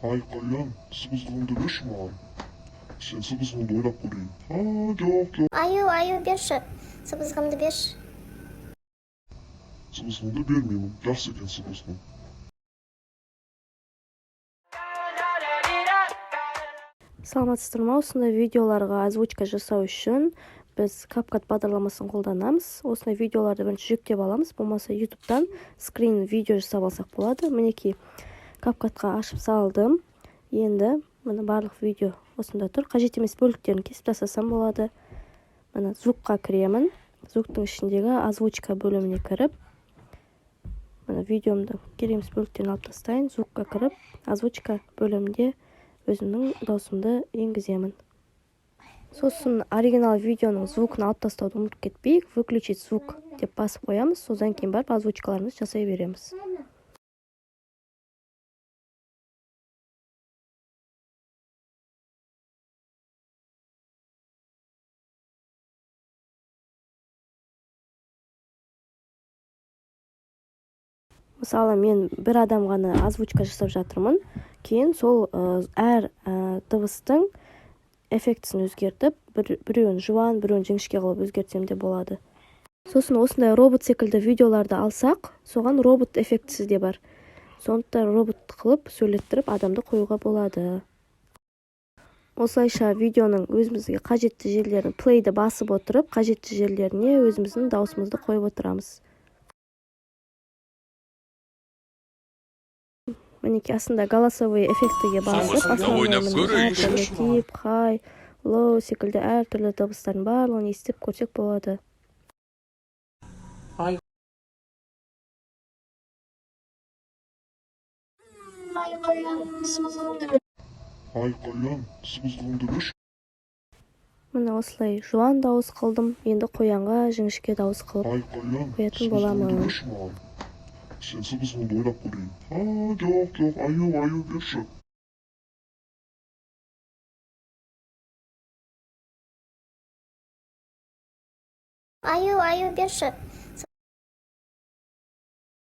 Ay Kalyan, sıvızlığında beş mi al? Sen sıvızlığında oynap koyayım. Yok yok. Аю, берші. Сыбызғымды берші. Sıvızlığında vermeyeyim. Yaxşı eken sıvızlığın. Саламатсыздар ма? Осындай видеоларға озвучка жасау үшін біз CapCut бағдарламасын қолданамыз. Осындай видеоларды бірінші жүктеп аламыз. Болмаса YouTube'дан скрин видео жасап алсақ болады. Мінекей CapCut'қа ашып салдым. Енді мына барлық видео осында тұр. Қажет емес бөліктерін кесіп тастасам болады. Мына звукқа кіремін. Звуктың ішіндегі озвучка бөліміне кіріп, мына видеомды керек емес бөліктерін алып тастайын. Звукқа кіріп, озвучка бөлімінде өзімнің даусымды енгіземін. Сосын оригинал видеоның звукын алып тастауды ұмытып кетпейік. Выключить звук деп басып қоямыз. Содан кейін барып озвучкаларымызды жасай береміз. Мысалы, мен бір адам ғана озвучка жасап жатырмын. Кейін сол әр дыбыстың эффектісін өзгертіп, біреуін жуан, біреуін жіңішке қылып өзгертсем де болады. Сосын осындай робот секілді видеоларды алсақ, соған робот эффектісі де бар. Сондықтан робот қылып сөйлеттіріп адамды қоюға болады. Осылайша видеоның өзімізге қажетті жерлерін плейді басып отырып, қажетті жерлеріне өзіміздің даусымызды қойып отырамыз. Мінекей астында голосовой эффектіге басып, deep, high, low секілді әртүрлі дыбыстардың барлығын естіп көрсек болады. Ay Kalyan, sıvızlığında beş. Міне осылай жуан дауыс қылдым. Енді қоянға жіңішке дауыс қылып Ay Kalyan, қоятын sıvızlığında боламын. beş mi al? Sen sıvızlığında oynap koyayım. Yok. Ayu beş. Аю, берші.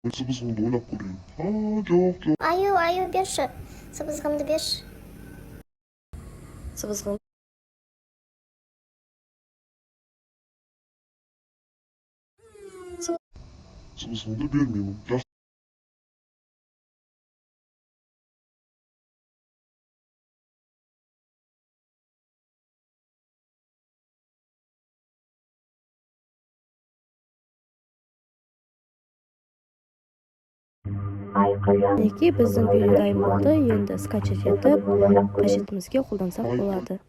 Ben sıvızlığında oynap koyayım. Yok. Аю, берші. Сыбызғымды берші. Сыбызғын. Sıvızlığında vermeyeyim. Yaxşı. Мінекей біздің видео дайын болды. Енді скачать етіп, қажетімізге қолдансақ болады.